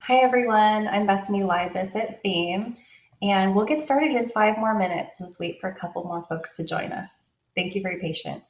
Hi everyone, I'm Bethany Libus at Fame, and we'll get started in 5 more minutes. Just wait for a couple more folks to join us. Thank you for your patience.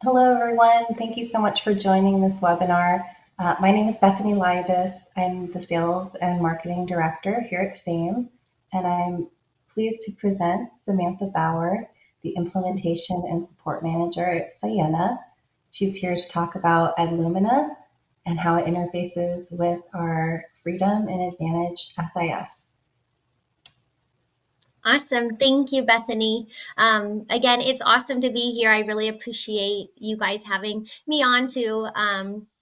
Hello everyone, thank you so much for joining this webinar. My name is Bethany Libus. I'm the Sales and Marketing Director here at Fame, and I'm pleased to present Samantha Bauer, the Implementation and Support Manager at Cyanna. She's here to talk about Edlumina and how it interfaces with our Freedom and Advantage SIS. Awesome. Thank you, Bethany. Again, it's awesome to be here. I really appreciate you guys having me on to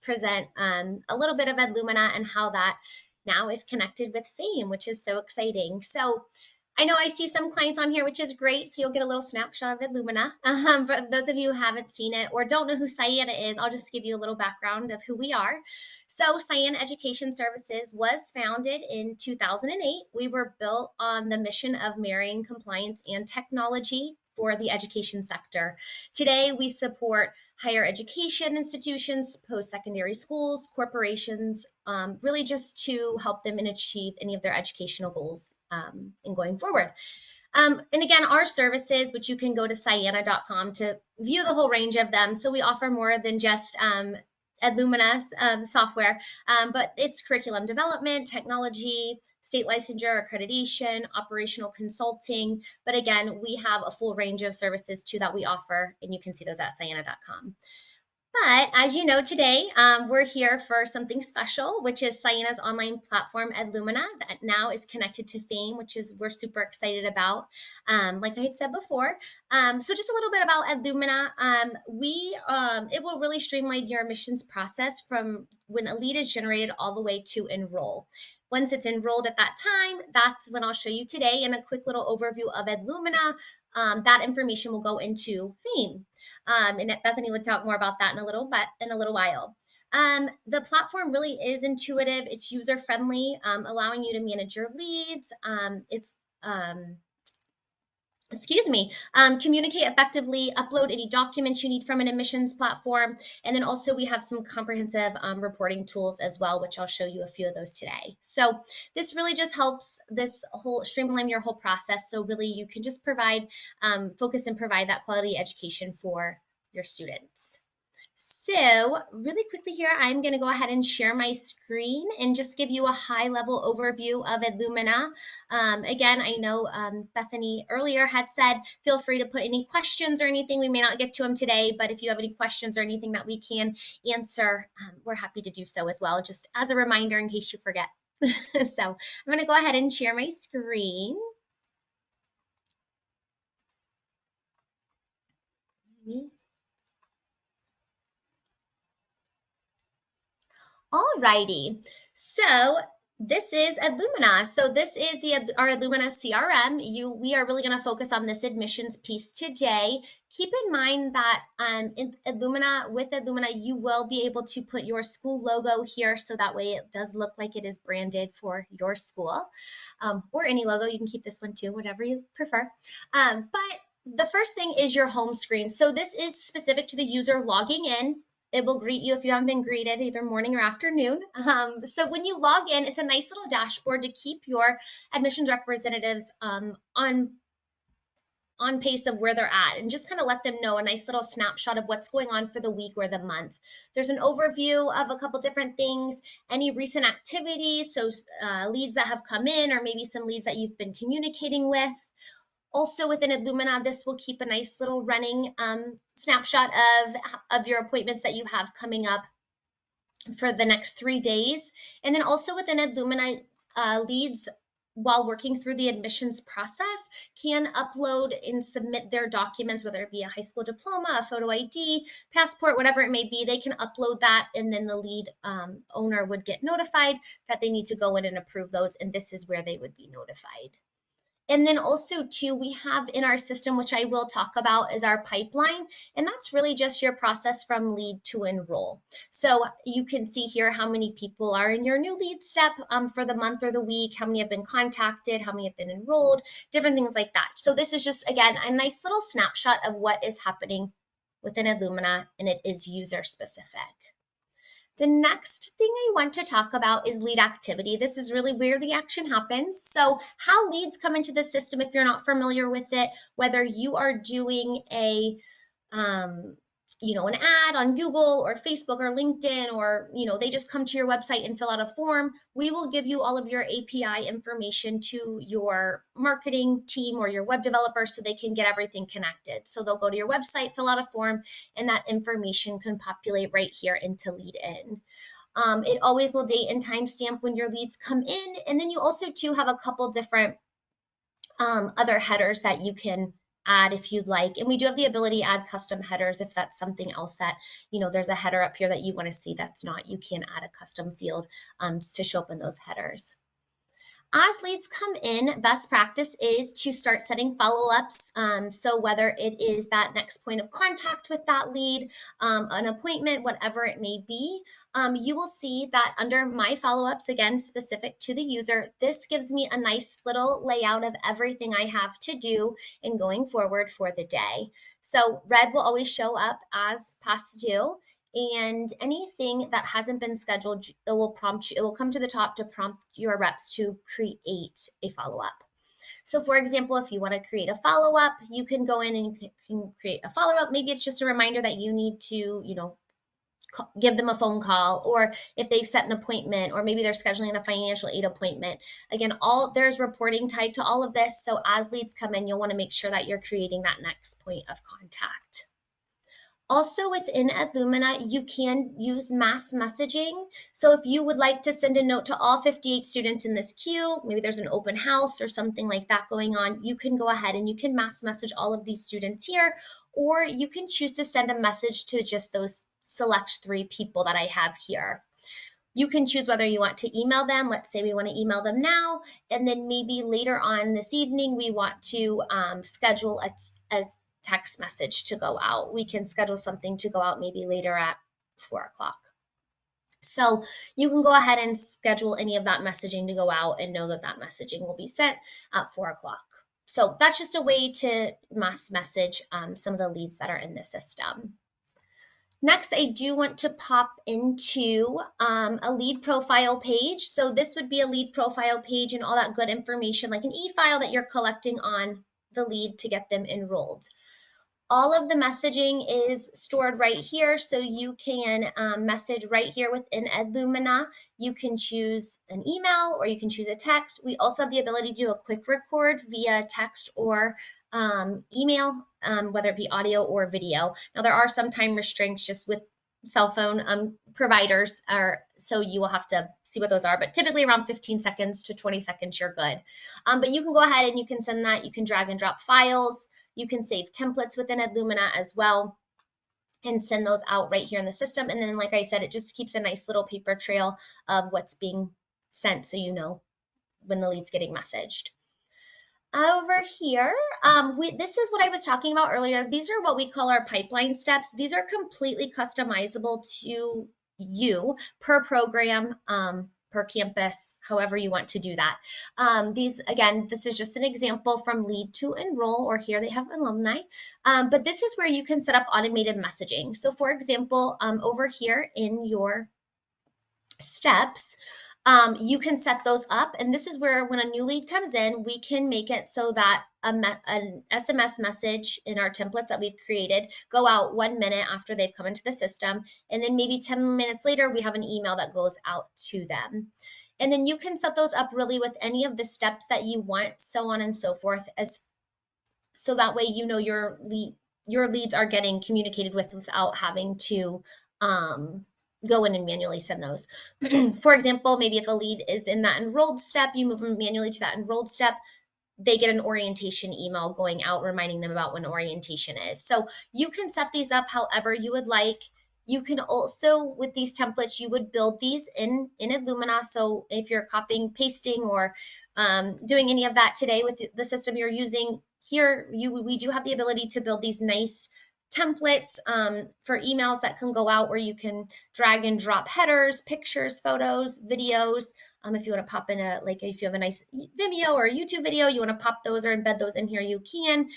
present a little bit of Edlumina and how that now is connected with Fame, which is so exciting. So I know I see some clients on here, which is great. So you'll get a little snapshot of Edlumina. For those of you who haven't seen it or don't know who Cyanna is, I'll just give you a little background of who we are. So Cyanna Education Services was founded in 2008. We were built on the mission of marrying compliance and technology for the education sector. Today, we support higher education institutions, post-secondary schools, corporations, really just to help them and achieve any of their educational goals in going forward. And again, our services, which you can go to cyanna.com to view the whole range of them. So we offer more than just Edlumina software, but it's curriculum development, technology, state licensure, accreditation, operational consulting. But again, we have a full range of services too that we offer, and you can see those at cyanna.com. But as you know, today we're here for something special, which is Cyanna's online platform, Edlumina, that now is connected to Fame, which is we're super excited about. Like I had said before. So just a little bit about Edlumina. It will really streamline your admissions process from when a lead is generated all the way to enroll. Once it's enrolled at that time, that's when I'll show you today in a quick little overview of Edlumina. That information will go into Fame. And Bethany would talk more about that in a little while. The platform really is intuitive. It's user friendly, allowing you to manage your leads. Communicate effectively, upload any documents you need from an admissions platform. And then also we have some comprehensive reporting tools as well, which I'll show you a few of those today. So this really just helps this whole streamline your whole process. So really you can just focus and provide that quality education for your students. So really quickly here, I'm going to go ahead and share my screen and just give you a high-level overview of Edlumina. Again, I know Bethany earlier had said, feel free to put any questions or anything. We may not get to them today, but if you have any questions or anything that we can answer, we're happy to do so as well, just as a reminder in case you forget. So I'm going to go ahead and share my screen. Alrighty, so this is Edlumina. So this is our Edlumina CRM. We are really going to focus on this admissions piece today. Keep in mind that with Edlumina, you will be able to put your school logo here, so that way it does look like it is branded for your school, or any logo. You can keep this one too, whatever you prefer. But the first thing is your home screen. So this is specific to the user logging in. It will greet you if you haven't been greeted, either morning or afternoon. So when you log in, it's a nice little dashboard to keep your admissions representatives on pace of where they're at, and just kind of let them know a nice little snapshot of what's going on for the week or the month. There's an overview of a couple different things, any recent activities, so leads that have come in, or maybe some leads that you've been communicating with. Also within Edlumina, this will keep a nice little running snapshot of your appointments that you have coming up for the next 3 days. And then also within Edlumina, leads, while working through the admissions process, can upload and submit their documents, whether it be a high school diploma, a photo ID, passport, whatever it may be. They can upload that, and then the lead owner would get notified that they need to go in and approve those, and this is where they would be notified. And then also too, we have in our system, which I will talk about, is our pipeline. And that's really just your process from lead to enroll. So you can see here how many people are in your new lead step for the month or the week, how many have been contacted, how many have been enrolled, different things like that. So this is just, again, a nice little snapshot of what is happening within Edlumina, and it is user specific. The next thing I want to talk about is lead activity. This is really where the action happens. So how leads come into the system, if you're not familiar with it, whether you are doing an ad on Google or Facebook or LinkedIn, or, they just come to your website and fill out a form, we will give you all of your API information to your marketing team or your web developer so they can get everything connected. So they'll go to your website, fill out a form, and that information can populate right here into lead in. It always will date and timestamp when your leads come in. And then you also too have a couple different other headers that you can add if you'd like. And we do have the ability to add custom headers if that's something else that, there's a header up here that you want to see that's not, you can add a custom field to show up in those headers. As leads come in, best practice is to start setting follow-ups. So whether it is that next point of contact with that lead, an appointment, whatever it may be, you will see that under my follow-ups, again, specific to the user, this gives me a nice little layout of everything I have to do in going forward for the day. So red will always show up as past due, and anything that hasn't been scheduled, it will prompt you, it will come to the top to prompt your reps to create a follow-up. So for example, if you want to create a follow-up, you can go in and you can create a follow-up. Maybe it's just a reminder that you need to, give them a phone call, or if they've set an appointment, or maybe they're scheduling a financial aid appointment. Again, there's reporting tied to all of this. So as leads come in, you'll want to make sure that you're creating that next point of contact. Also within Edlumina, you can use mass messaging. So if you would like to send a note to all 58 students in this queue, maybe there's an open house or something like that going on, you can go ahead and you can mass message all of these students here, or you can choose to send a message to just those select 3 people that I have here. You can choose whether you want to email them. Let's say we want to email them now, and then maybe later on this evening, we want to schedule a text message to go out. We can schedule something to go out maybe later at 4 o'clock. So you can go ahead and schedule any of that messaging to go out and know that that messaging will be sent at 4 o'clock. So that's just a way to mass message some of the leads that are in the system. Next, I do want to pop into a lead profile page. So this would be a lead profile page and all that good information, like an e-file that you're collecting on the lead to get them enrolled. All of the messaging is stored right here, so you can message right here within Edlumina. You can choose an email or you can choose a text. We also have the ability to do a quick record via text or email, whether it be audio or video. Now, there are some time restraints just with cell phone providers, so you will have to see what those are, but typically around 15 seconds to 20 seconds, you're good. But you can go ahead and you can send that. You can drag and drop files. You can save templates within Edlumina as well and send those out right here in the system. And then, like I said, it just keeps a nice little paper trail of what's being sent, so you know when the lead's getting messaged. Over here, this is what I was talking about earlier. These are what we call our pipeline steps. These are completely customizable to you per program, per campus, however you want to do that. Again, this is just an example from lead to enroll, or here they have alumni. But this is where you can set up automated messaging. So for example, over here in your steps, you can set those up, and this is where when a new lead comes in, we can make it so that an SMS message in our templates that we've created go out 1 minute after they've come into the system, and then maybe 10 minutes later we have an email that goes out to them. And then you can set those up really with any of the steps that you want, so on and so forth, so that way you know your leads are getting communicated with without having to go in and manually send those. For example, maybe if a lead is in that enrolled step, you move them manually to that enrolled step, they get an orientation email going out reminding them about when orientation is. So you can set these up however you would like. You can also, with these templates, you would build these in Edlumina. So if you're copying, pasting, or doing any of that today with the system you're using, here we do have the ability to build these nice templates for emails that can go out, where you can drag and drop headers, pictures, photos, videos. If you want to pop in if you have a nice Vimeo or a YouTube video, you want to pop those or embed those in here, you can,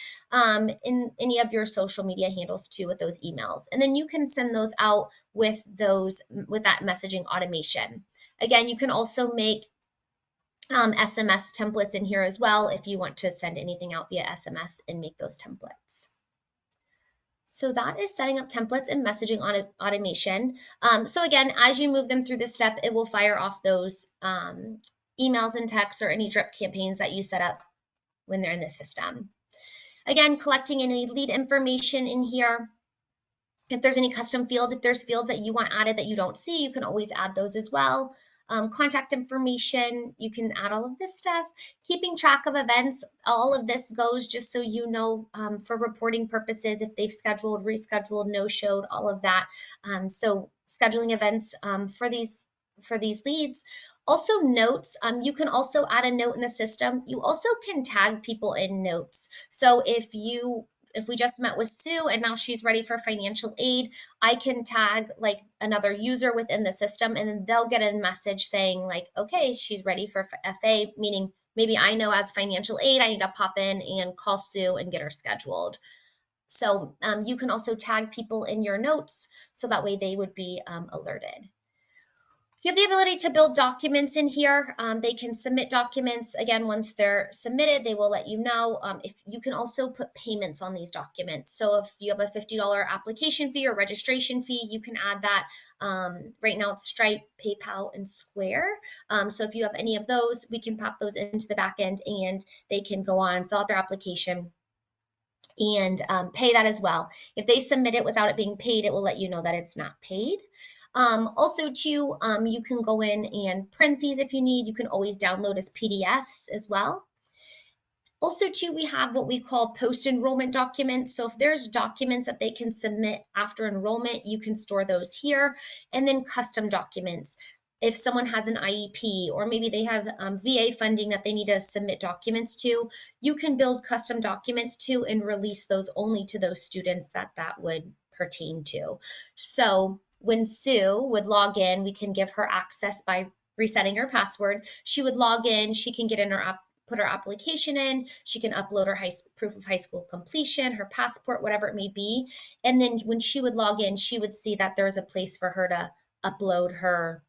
in any of your social media handles too with those emails. And then you can send those out with that messaging automation. Again, you can also make SMS templates in here as well if you want to send anything out via SMS and make those templates. So that is setting up templates and messaging automation. So again, as you move them through this step, it will fire off those emails and texts or any drip campaigns that you set up when they're in the system. Again, collecting any lead information in here. If there's any custom fields, if there's fields that you want added that you don't see, you can always add those as well. Contact information, you can add all of this stuff. Keeping track of events, all of this goes just so you know for reporting purposes if they've scheduled, rescheduled, no-showed, all of that. So scheduling events for these leads. Also notes, you can also add a note in the system. You also can tag people in notes. So if we just met with Sue and now she's ready for financial aid, I can tag like another user within the system and then they'll get a message saying like, okay, she's ready for FA, meaning maybe I know as financial aid, I need to pop in and call Sue and get her scheduled. So you can also tag people in your notes so that way they would be alerted. You have the ability to build documents in here. They can submit documents. Again, once they're submitted, they will let you know. If you can also put payments on these documents. So if you have a $50 application fee or registration fee, you can add that. Right now it's Stripe, PayPal, and Square. So if you have any of those, we can pop those into the back end and they can go on, fill out their application, and pay that as well. If they submit it without it being paid, it will let you know that it's not paid. Also too, you can go in and print these if you need. You can always download as PDFs as well. Also too, we have what we call post-enrollment documents. So if there's documents that they can submit after enrollment, you can store those here. And then custom documents. If someone has an IEP or maybe they have VA funding that they need to submit documents to, you can build custom documents to and release those only to those students that would pertain to. So when Sue would log in, we can give her access by resetting her password. She would log in, she can get in her app, put her application in, she can upload her proof of high school completion, her passport, whatever it may be. And then when she would log in, she would see that there was a place for her to upload her,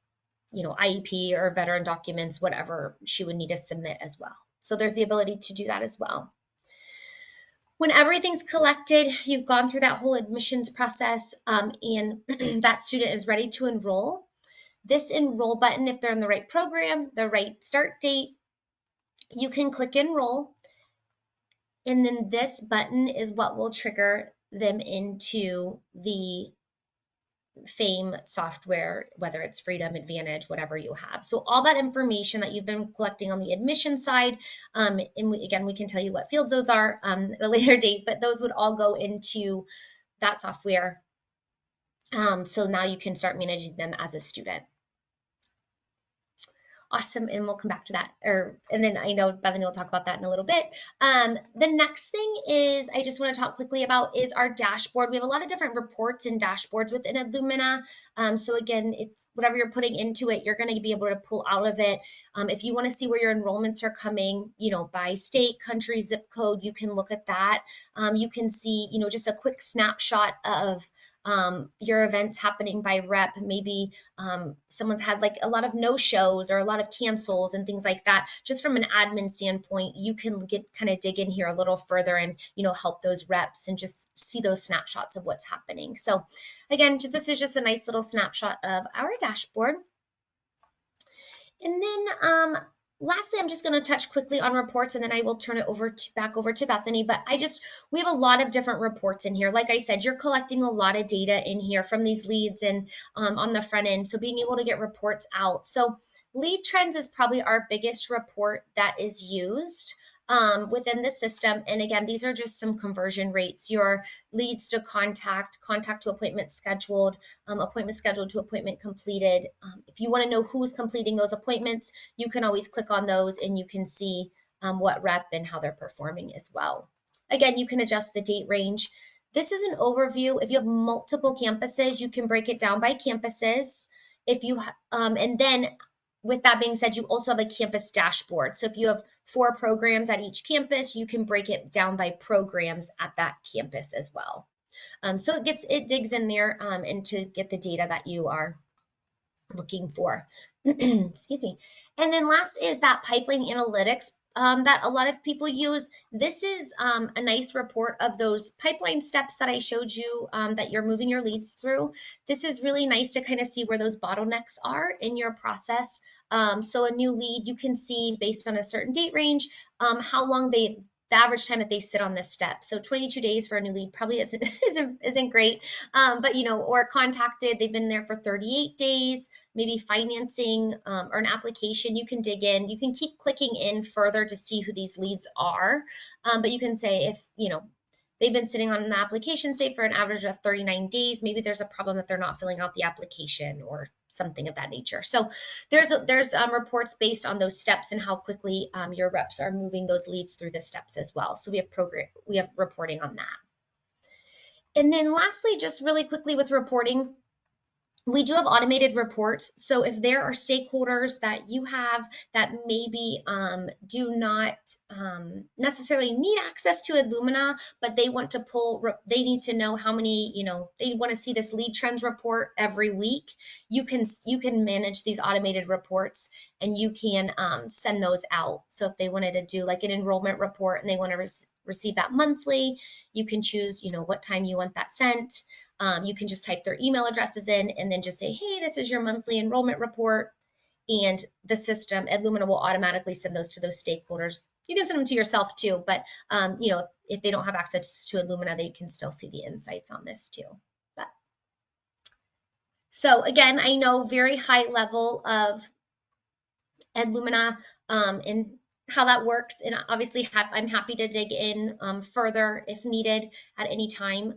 IEP or veteran documents, whatever she would need to submit as well. So there's the ability to do that as well. When everything's collected, you've gone through that whole admissions process, and that student is ready to enroll. This enroll button, if they're in the right program, the right start date, you can click enroll, and then this button is what will trigger them into the FAME software, whether it's Freedom, Advantage, whatever you have. So all that information that you've been collecting on the admission side, and again, we can tell you what fields those are at a later date, but those would all go into that software. So now you can start managing them as a student. Awesome, and we'll come back to that. And then I know Bethany will talk about that in a little bit. The next thing is I just want to talk quickly about is our dashboard. We have a lot of different reports and dashboards within Edlumina. So again, it's whatever you're putting into it, you're going to be able to pull out of it. If you want to see where your enrollments are coming, by state, country, zip code, you can look at that. You can see, just a quick snapshot of your events happening by rep. Maybe someone's had like a lot of no-shows or a lot of cancels and things like that. Just from an admin standpoint, you can kind of dig in here a little further and help those reps and just see those snapshots of what's happening. So again, this is just a nice little snapshot of our dashboard. And then lastly, I'm just going to touch quickly on reports, and then I will turn it back over to Bethany. But we have a lot of different reports in here. Like I said, you're collecting a lot of data in here from these leads and on the front end. So being able to get reports out. So lead trends is probably our biggest report that is used within the system. And again, these are just some conversion rates. Your leads to contact to appointment scheduled to appointment completed. If you want to know who's completing those appointments, you can always click on those and you can see what rep and how they're performing as well. Again, you can adjust the date range. This is an overview. If you have multiple campuses, you can break it down by campuses. And then with that being said, you also have a campus dashboard. So if you have 4 programs at each campus, you can break it down by programs at that campus as well. So it digs in there and to get the data that you are looking for. Excuse me. And then last is that pipeline analytics that a lot of people use. This is a nice report of those pipeline steps that I showed you that you're moving your leads through. This is really nice to kind of see where those bottlenecks are in your process. So a new lead, you can see based on a certain date range, how long the average time that they sit on this step. So 22 days for a new lead probably isn't great, but or contacted, they've been there for 38 days, maybe financing or an application. You can dig in, you can keep clicking in further to see who these leads are, but you can say if they've been sitting on the application state for an average of 39 days. Maybe there's a problem that they're not filling out the application or something of that nature. So there's reports based on those steps and how quickly your reps are moving those leads through the steps as well. So we have reporting on that. And then lastly, just really quickly with reporting, we do have automated reports. So if there are stakeholders that you have that maybe do not necessarily need access to Edlumina, but they want to they need to know how many, they want to see this lead trends report every week, you can manage these automated reports and you can send those out. So if they wanted to do like an enrollment report and they want to receive that monthly, you can choose, what time you want that sent. You can just type their email addresses in and then just say, hey, this is your monthly enrollment report. And the system, Edlumina, will automatically send those to those stakeholders. You can send them to yourself too, but if they don't have access to Edlumina, they can still see the insights on this too. So again, I know very high level of Edlumina and how that works. And obviously I'm happy to dig in further if needed at any time.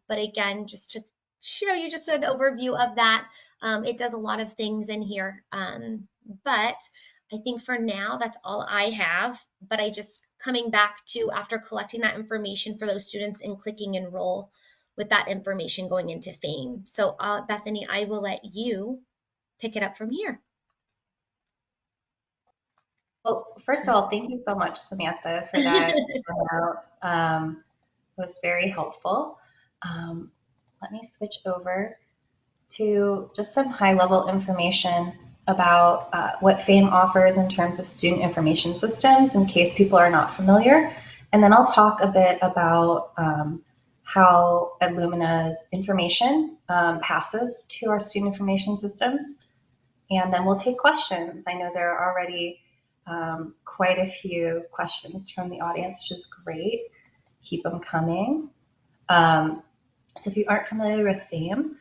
But again, just to show you just an overview of that, it does a lot of things in here. But I think for now, that's all I have. But I just coming back to after collecting that information for those students and clicking enroll with that information going into FAME. So Bethany, I will let you pick it up from here. Well, first of all, thank you so much, Samantha, for that. It was very helpful. Let me switch over to just some high-level information about what FAME offers in terms of student information systems in case people are not familiar. And then I'll talk a bit about how Edlumina's information passes to our student information systems. And then we'll take questions. I know there are already quite a few questions from the audience, which is great. Keep them coming. So if you aren't familiar with FAME,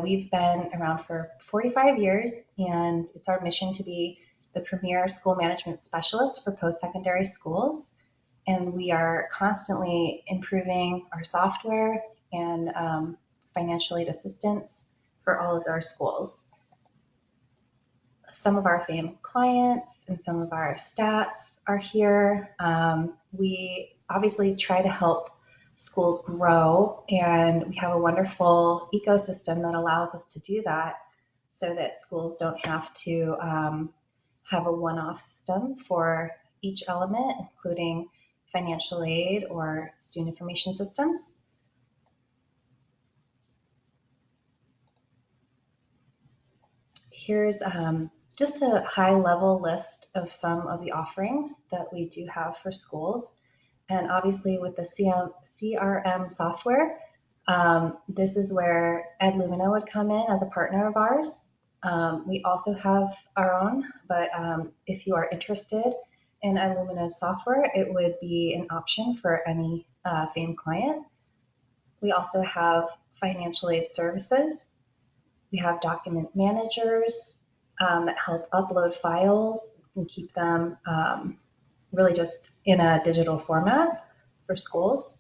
we've been around for 45 years, and it's our mission to be the premier school management specialist for post-secondary schools. And we are constantly improving our software and financial aid assistance for all of our schools. Some of our FAME clients and some of our stats are here. We obviously try to help schools grow, and we have a wonderful ecosystem that allows us to do that so that schools don't have to have a one-off system for each element, including financial aid or student information systems. Here's just a high-level list of some of the offerings that we do have for schools. And obviously with the CRM software, this is where Edlumina would come in as a partner of ours. We also have our own, but if you are interested in Edlumina's software, it would be an option for any FAME client. We also have financial aid services. We have document managers that help upload files and keep them really just in a digital format for schools.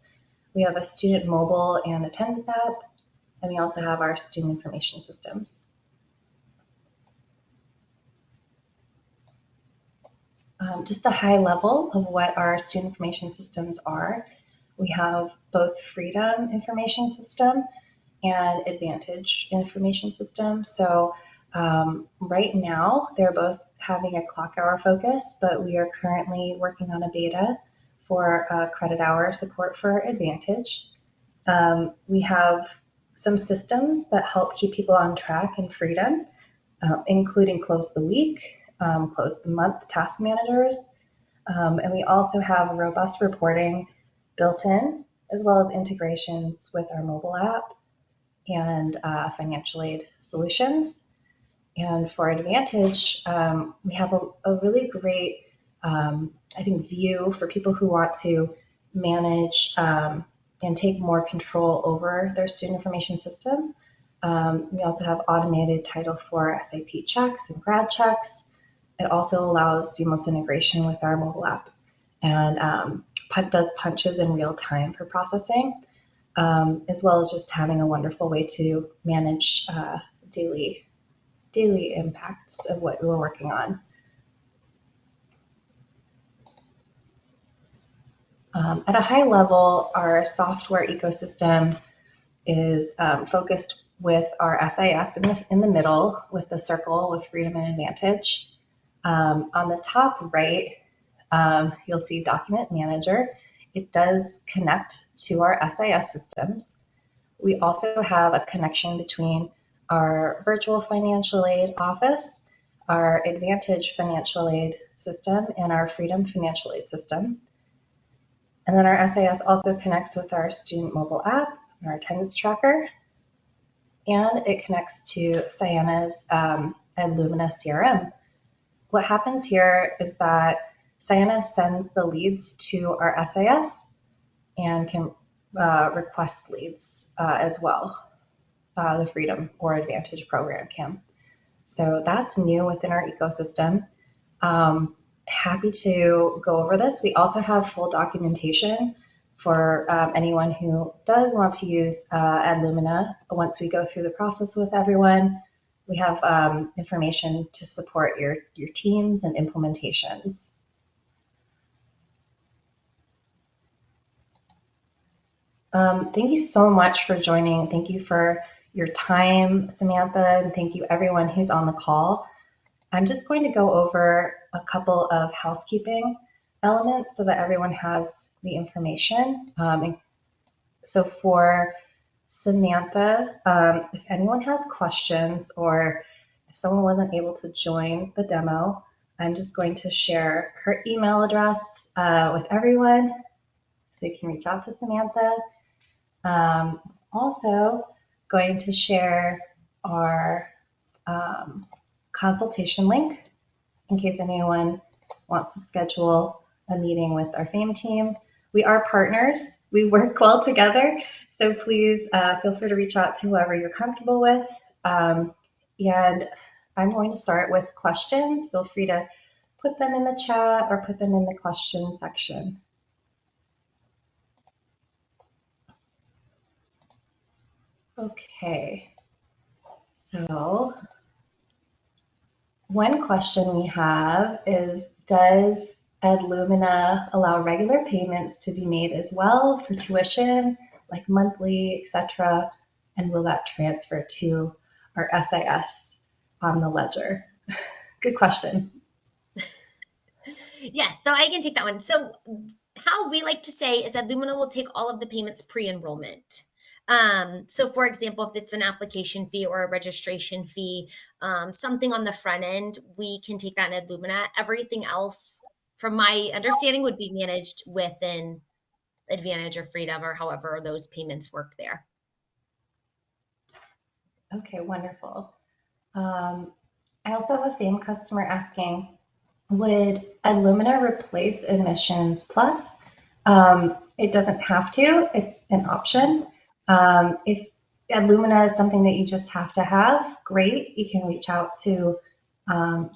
We have a student mobile and attendance app, and we also have our student information systems. Just a high level of what our student information systems are. We have both Freedom Information System and Advantage Information System. So right now, they're both having a clock hour focus, but we are currently working on a beta for credit hour support for Advantage. We have some systems that help keep people on track in Freedom, including Close the Week, Close the Month task managers, and we also have robust reporting built in, as well as integrations with our mobile app and financial aid solutions. And for Advantage, we have a really great, I think, view for people who want to manage and take more control over their student information system. We also have automated Title IV SAP checks and grad checks. It also allows seamless integration with our mobile app. And does punches in real time for processing, as well as just having a wonderful way to manage daily impacts of what we're working on. At a high level, our software ecosystem is focused with our SIS in the middle with the circle with Freedom and Advantage. On the top right, you'll see Document Manager. It does connect to our SIS systems. We also have a connection between our virtual financial aid office, our Advantage financial aid system, and our Freedom financial aid system. And then our SIS also connects with our student mobile app and our attendance tracker, and it connects to Cyanna's Edlumina CRM. What happens here is that Cyanna sends the leads to our SIS and can request leads as well. The Freedom or Advantage program can. So that's new within our ecosystem. Happy to go over this. We also have full documentation for anyone who does want to use Edlumina. Once we go through the process with everyone, we have information to support your teams and implementations. Thank you so much for joining. Thank you for your time, Samantha, and thank you everyone who's on the call. I'm just going to go over a couple of housekeeping elements so that everyone has the information. So for Samantha, if anyone has questions or if someone wasn't able to join the demo, I'm just going to share her email address with everyone so you can reach out to Samantha. Also going to share our consultation link in case anyone wants to schedule a meeting with our FAME team. We are partners. We work well together. So please feel free to reach out to whoever you're comfortable with. And I'm going to start with questions. Feel free to put them in the chat or put them in the question section. Okay, so one question we have is, does Edlumina allow regular payments to be made as well for tuition, like monthly, etc.? And will that transfer to our SIS on the ledger? Good question. Yes, so I can take that one. So how we like to say is that Edlumina will take all of the payments pre-enrollment. So for example, if it's an application fee or a registration fee, something on the front end, we can take that in Edlumina. Everything else, from my understanding, would be managed within Advantage or Freedom or however those payments work there. Okay, wonderful. I also have a FAME customer asking, would Edlumina replace Admissions Plus? It doesn't have to, it's an option. If Edlumina is something that you just have to have, great. You can reach out to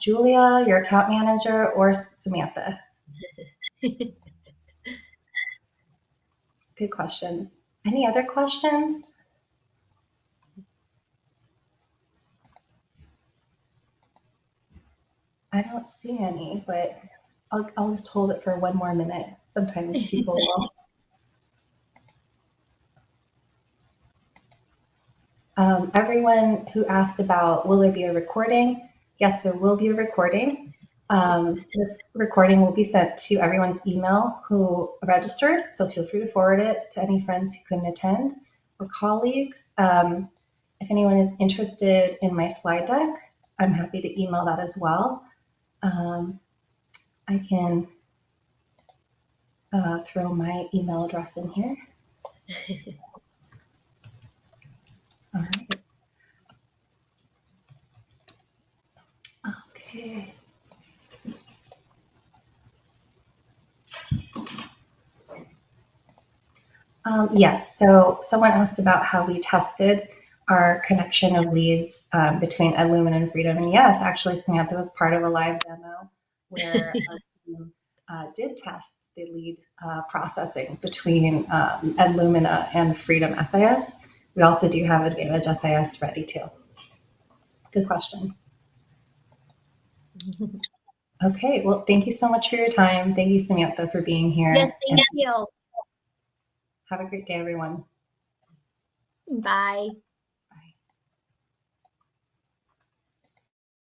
Julia, your account manager, or Samantha. Good questions. Any other questions? I don't see any, but I'll just hold it for one more minute. Sometimes people will. Everyone who asked about, will there be a recording? Yes, there will be a recording. This recording will be sent to everyone's email who registered, so feel free to forward it to any friends who couldn't attend or colleagues. If anyone is interested in my slide deck, I'm happy to email that as well. I can throw my email address in here. All right. Okay. Yes, so someone asked about how we tested our connection of leads between Edlumina and Freedom. And yes, actually, Samantha was part of a live demo where our team did test the lead processing between Edlumina and Freedom SIS. We also do have Advantage SIS ready too. Good question. Okay, well, thank you so much for your time. Thank you, Samantha, for being here. Yes, thank you. Have a great day, everyone. Bye.